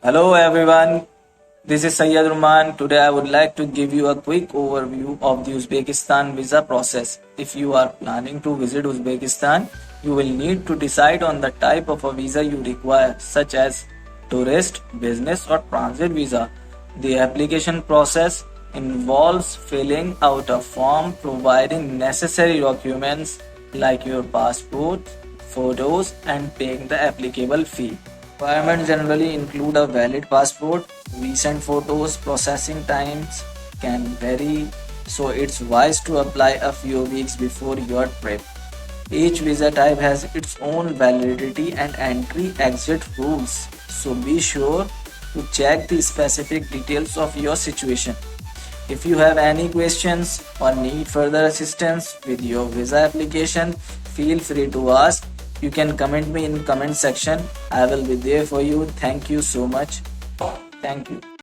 Hello everyone, this is Sayyid Ruman. Today I would like to give you a quick overview of the Uzbekistan visa process. If you are planning to visit Uzbekistan, you will need to decide on the type of a visa you require, such as tourist, business, or transit visa. The application process involves filling out a form, providing necessary documents like your passport, photos, and paying the applicable fee. Requirements generally include a valid passport. Recent photos processing times can vary, so it's wise to apply a few weeks before your trip. Each visa type has its own validity and entry exit rules, so be sure to check the specific details of your situation. If you have any questions or need further assistance with your visa application, feel free to ask. You can comment me in comment section. I will be there for you. Thank you so much. Thank you.